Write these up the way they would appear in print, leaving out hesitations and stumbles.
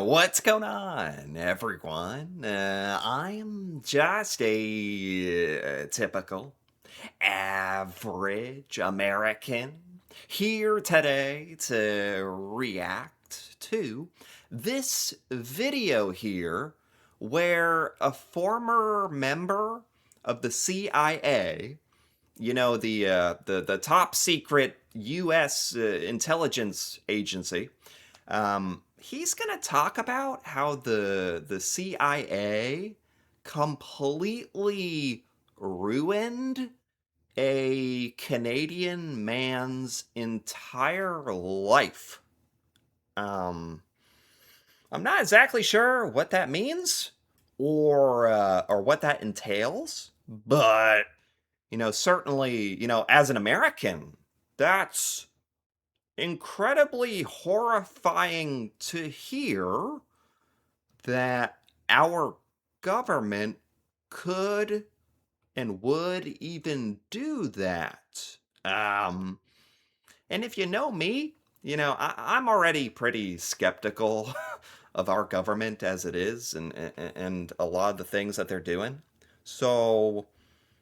What's going on, everyone? I'm just a typical, average American here today to react to this video here where a former member of the CIA, the top secret U.S. Intelligence agency, he's gonna talk about how the CIA completely ruined a Canadian man's entire life. Um, I'm not exactly sure what that means or what that entails, but certainly, as an American, that's incredibly horrifying to hear that our government could and would even do that. Um, and if you know me, I'm already pretty skeptical of our government as it is, and a lot of the things that they're doing. So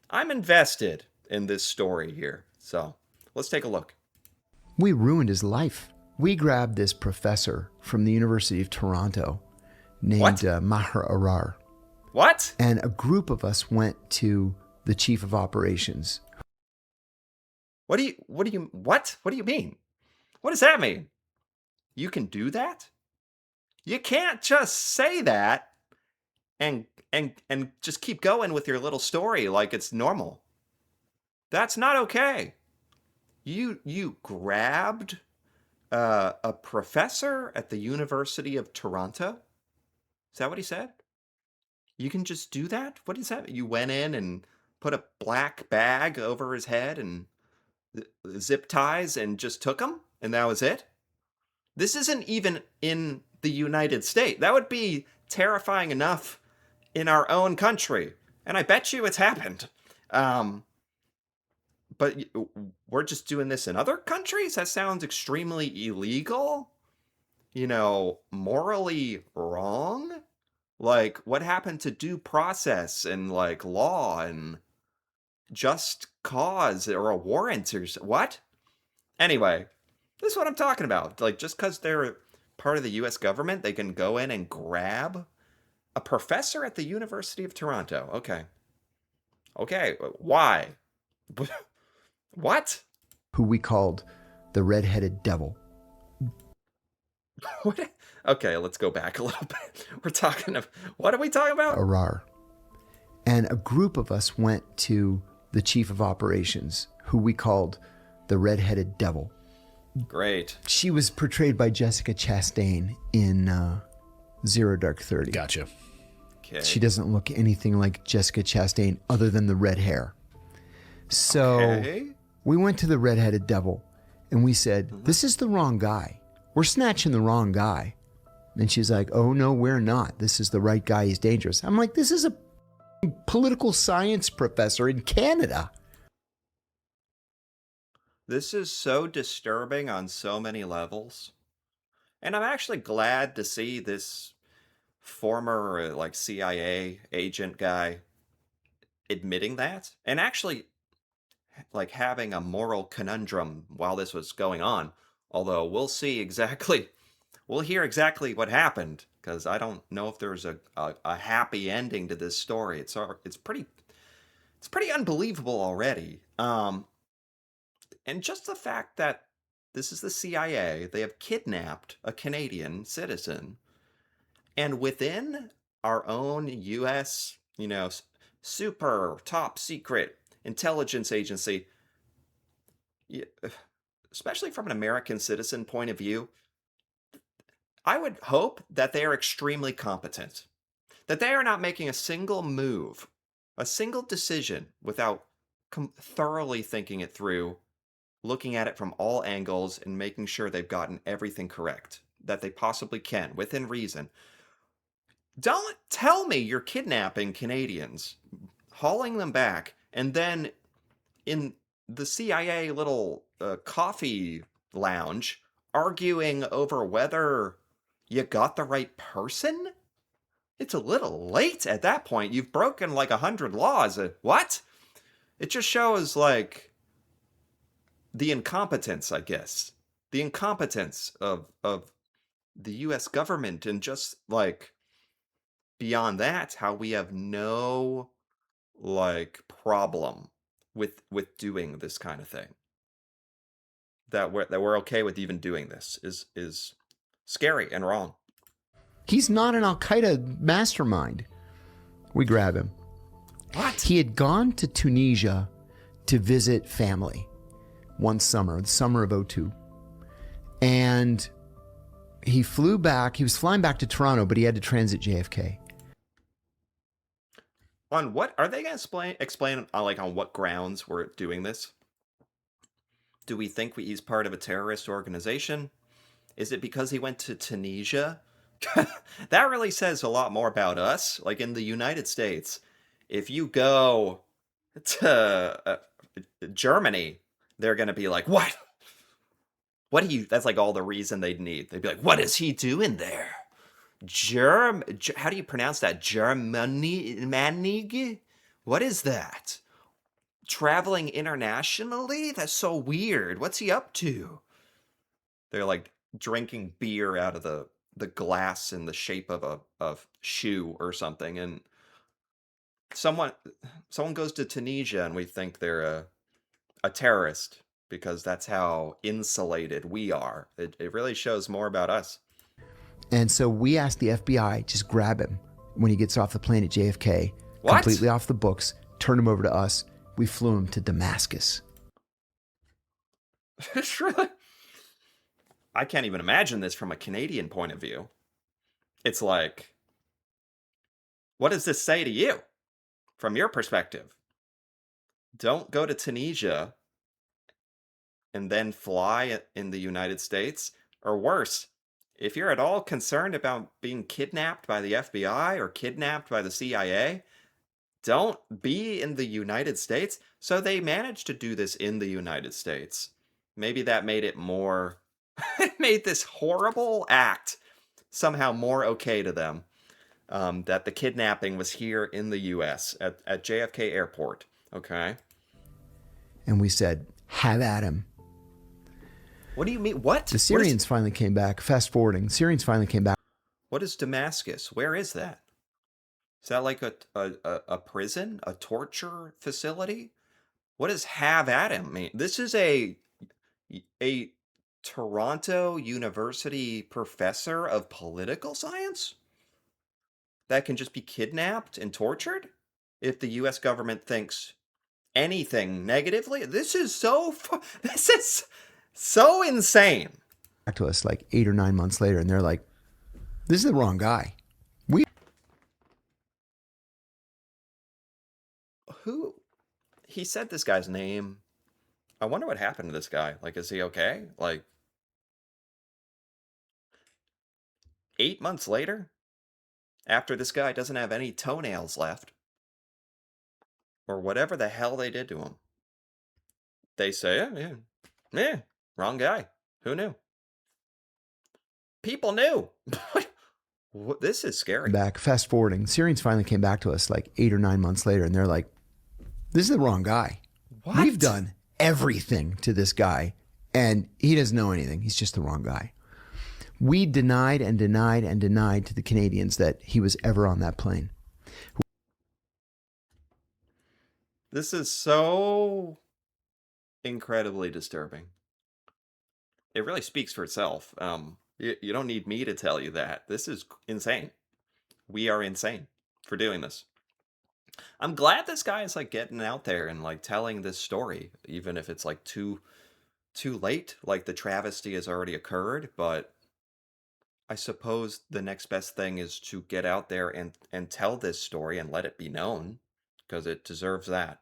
I'm invested in this story here. So let's take a look. We ruined his life. We grabbed this professor from the University of Toronto named What? Maher Arar, What? and a group of us went to the chief of operations. What do you mean? What does that mean? You can do that? You can't just say that and just keep going with your little story like it's normal. That's not okay. You grabbed a professor at the University of Toronto? Is that what he said? You can just do that? What is that? You went in and put a black bag over his head and zip ties and just took him? And that was it? This isn't even in the United States. That would be terrifying enough in our own country. And I bet you it's happened. But we're just doing this in other countries? That sounds extremely illegal. Morally wrong. Like, what happened to due process and, like, law and just cause or a warrant or what? Anyway, this is what I'm talking about. Like, just because they're part of the US government, they can go in and grab a professor at the University of Toronto. Okay. Okay. Why? What? Who we called the Red-Headed Devil. What? Okay, let's go back a little bit. We're talking of what are we talking about? Arar. And a group of us went to the chief of operations, who we called the Red-Headed Devil. Great. She was portrayed by Jessica Chastain in Zero Dark 30. Gotcha. Okay. She doesn't look anything like Jessica Chastain other than the red hair. So Okay. we went to the Red-Headed Devil and we said, this is the wrong guy. We're snatching the wrong guy. And she's like, oh, no, we're not. This is the right guy. He's dangerous. I'm like, this is a political science professor in Canada. This is so disturbing on so many levels. And I'm actually glad to see this former like CIA agent guy admitting that and actually like having a moral conundrum while this was going on. Although we'll hear exactly what happened because I don't know if there's a happy ending to this story. It's pretty unbelievable already. And just the fact that this is the CIA, they have kidnapped a Canadian citizen, and within our own U.S., super top secret intelligence agency, especially from an American citizen point of view, I would hope that they are extremely competent, that they are not making a single move, a single decision without thoroughly thinking it through, looking at it from all angles and making sure they've gotten everything correct that they possibly can within reason. Don't tell me you're kidnapping Canadians, hauling them back, and then in the CIA little coffee lounge arguing over whether you got the right person? It's a little late at that point. You've broken like 100 laws. What? It just shows like the incompetence, I guess. The incompetence of the US government, and just like beyond that, how we have no like problem with doing this kind of thing. That we're okay with even doing this is scary and wrong. He's not an Al Qaeda mastermind. We grab him. What? He had gone to Tunisia to visit family one summer, the summer of '02. And he flew back. He was flying back to Toronto, but he had to transit JFK. On what are they going to explain like on what grounds we're doing this? Do we think he's part of a terrorist organization? Is it because he went to Tunisia? That really says a lot more about us. Like in the United States, if you go to Germany, they're going to be like, "What? What do you?" That's like all the reason they'd need. They'd be like, "What is he doing there?" How do you pronounce that? Germanig? What is that? Traveling internationally? That's so weird. What's he up to? They're like drinking beer out of the glass in the shape of a shoe or something, and someone goes to Tunisia and we think they're a terrorist because that's how insulated we are. It really shows more about us. And so we asked the FBI, just grab him when he gets off the plane at JFK, What? completely off the books, turn him over to us. We flew him to Damascus. It's really, I can't even imagine this from a Canadian point of view. It's like, what does this say to you from your perspective? Don't go to Tunisia and then fly in the United States. Or worse, if you're at all concerned about being kidnapped by the FBI or kidnapped by the CIA, don't be in the United States. So they managed to do this in the United States. Maybe that made it more, it made this horrible act somehow more okay to them. That the kidnapping was here in the US at JFK Airport. Okay. And we said, have at him. What do you mean? What? The Syrians finally came back. Fast forwarding, Syrians finally came back. What is Damascus? Where is that? Is that like a prison? A torture facility? What does have at him mean? This is a Toronto University professor of political science that can just be kidnapped and tortured if the US government thinks anything negatively. This is so insane. Back to us like 8 or 9 months later, and they're like, this is the wrong guy. Who? He said this guy's name. I wonder what happened to this guy. Like, is he okay? Like, 8 months later? After this guy doesn't have any toenails left. Or whatever the hell they did to him. They say, yeah, wrong guy. Who knew? People knew. This is scary. Back, fast forwarding, Syrians finally came back to us like 8 or 9 months later, and they're like, this is the wrong guy. What? We've done everything to this guy, and he doesn't know anything. He's just the wrong guy. We denied and denied and denied to the Canadians that he was ever on that plane. This is so incredibly disturbing. It really speaks for itself. You don't need me to tell you that. This is insane. We are insane for doing this. I'm glad this guy is like getting out there and like telling this story, even if it's like too late. Like the travesty has already occurred, but I suppose the next best thing is to get out there and tell this story and let it be known, because it deserves that.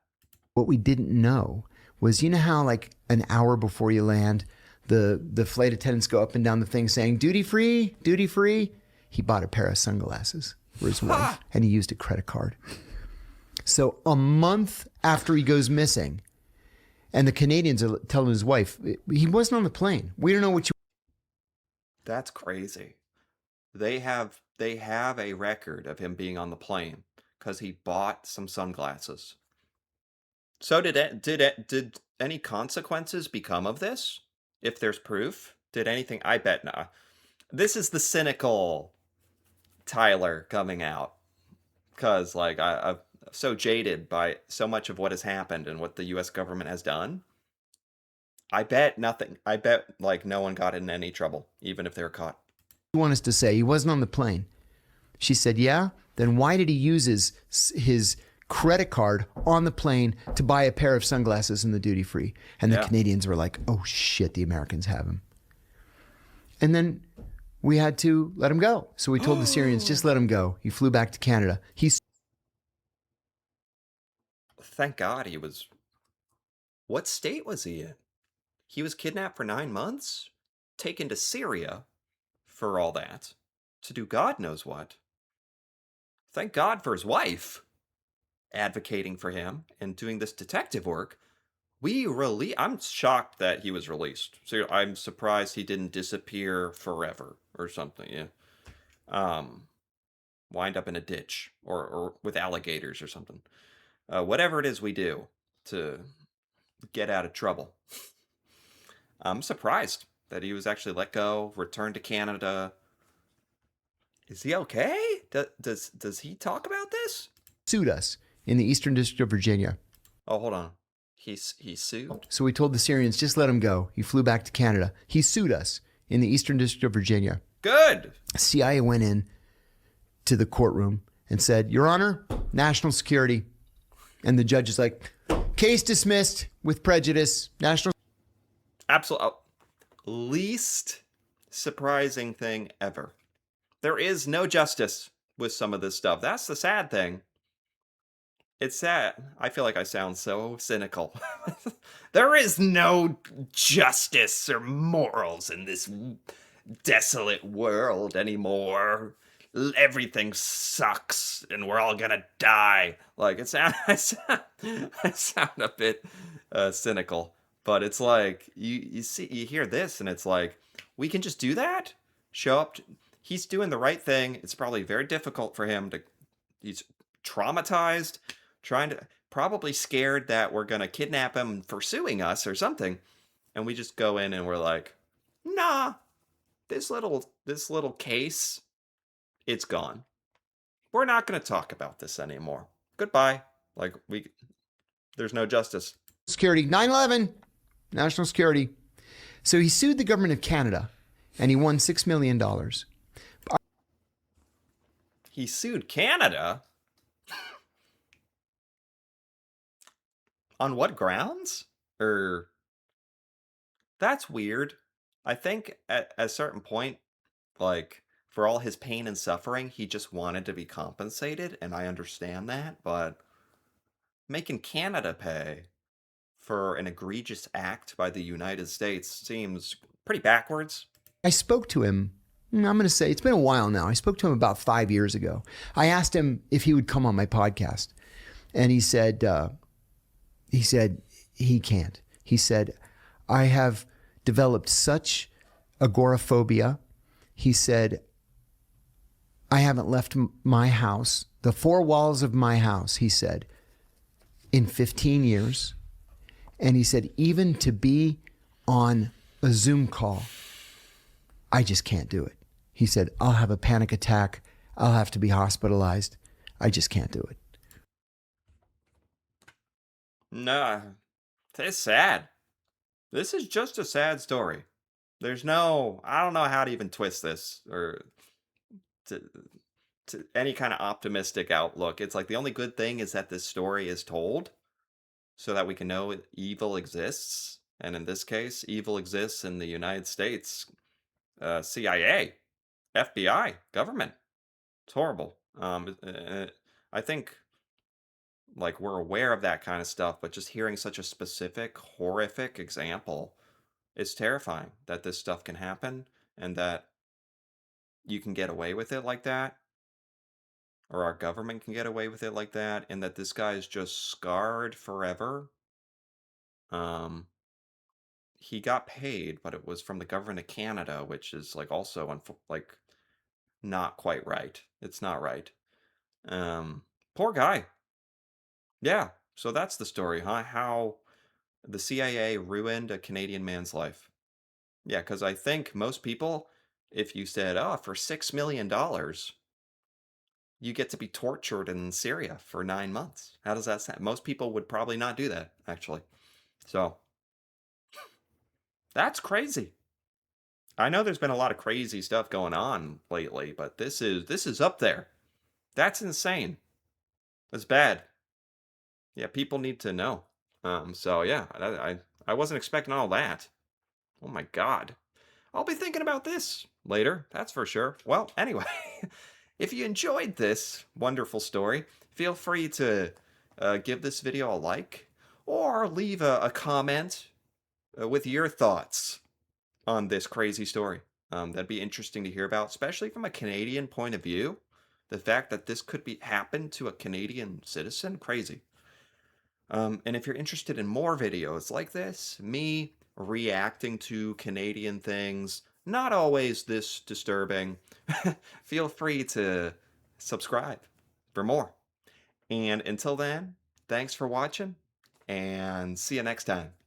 What we didn't know was, you know how like an hour before you land, the flight attendants go up and down the thing saying, duty free, duty free. He bought a pair of sunglasses for his wife, and he used a credit card. So a month after he goes missing, and the Canadians are telling his wife, he wasn't on the plane. We don't know what you... That's crazy. they have a record of him being on the plane because he bought some sunglasses. So did any consequences become of this? If there's proof, did anything? I bet not. This is the cynical Tyler coming out because like I'm so jaded by so much of what has happened and what the U.S. government has done. I bet nothing. I bet like no one got in any trouble, even if they were caught. You want us to say he wasn't on the plane? She said, yeah. Then why did he use his credit card on the plane to buy a pair of sunglasses in the duty free? And the Yeah. Canadians were like, oh shit, the Americans have him. And then we had to let him go. So we told the Syrians, just let him go. He flew back to Canada. Thank God he was. What state was he in? He was kidnapped for 9 months, taken to Syria for all that, to do God knows what. Thank God for his wife advocating for him and doing this detective work. I'm shocked that he was released. So I'm surprised he didn't disappear forever or something. Yeah. Wind up in a ditch or with alligators or something. Whatever it is we do to get out of trouble. I'm surprised that he was actually let go, returned to Canada. Is he okay? Does he talk about this? sued us in the Eastern District of Virginia. Oh, hold on. He sued? So we told the Syrians, just let him go. He flew back to Canada. He sued us in the Eastern District of Virginia. Good. CIA went in to the courtroom and said, Your Honor, national security. And the judge is like, case dismissed with prejudice. National. Absolutely. Least surprising thing ever. There is no justice with some of this stuff. That's the sad thing. It's sad. I feel like I sound so cynical. There is no justice or morals in this desolate world anymore. Everything sucks and we're all gonna die. Like I sound a bit cynical, but it's like you hear this and it's like we can just do that. Show up. He's doing the right thing. It's probably very difficult for him to. He's traumatized, trying to probably scared that we're gonna kidnap him for suing us or something, and we just go in and we're like, nah, this little case, it's gone. We're not gonna talk about this anymore. Goodbye. Like there's no justice. Security, 9/11, national security. So he sued the government of Canada and he won $6 million. He sued Canada? On what grounds? That's weird. I think at a certain point, like, for all his pain and suffering, he just wanted to be compensated, and I understand that, but making Canada pay for an egregious act by the United States seems pretty backwards. I spoke to him. I'm going to say it's been a while now. I spoke to him about 5 years ago. I asked him if he would come on my podcast, and he said he can't. He said, I have developed such agoraphobia. He said, I haven't left my house, the four walls of my house, he said, in 15 years. And he said, even to be on a Zoom call, I just can't do it. He said, I'll have a panic attack. I'll have to be hospitalized. I just can't do it. No, it's sad. This is just a sad story. There's no, I don't know how to even twist this or to any kind of optimistic outlook. It's like the only good thing is that this story is told so that we can know evil exists. And in this case, evil exists in the United States, CIA, FBI, government. It's horrible. I think like we're aware of that kind of stuff, but just hearing such a specific, horrific example is terrifying that this stuff can happen and that you can get away with it like that, or our government can get away with it like that, and that this guy is just scarred forever. Um, he got paid, but it was from the government of Canada, which is like also like not quite right. It's not right. Um, Poor guy. Yeah. So that's the story, huh? How the CIA ruined a Canadian man's life. Yeah, because I think most people, if you said, oh, for $6 million, you get to be tortured in Syria for 9 months. How does that sound? Most people would probably not do that, actually. So that's crazy. I know there's been a lot of crazy stuff going on lately, but this is up there. That's insane. That's bad. Yeah, people need to know. So yeah, I wasn't expecting all that. Oh my God. I'll be thinking about this later, that's for sure. Well, anyway, if you enjoyed this wonderful story, feel free to give this video a like or leave a comment with your thoughts on this crazy story. That'd be interesting to hear about, especially from a Canadian point of view. The fact that this could be happen to a Canadian citizen, crazy. And if you're interested in more videos like this, me reacting to Canadian things, not always this disturbing, feel free to subscribe for more. And until then, thanks for watching and see you next time.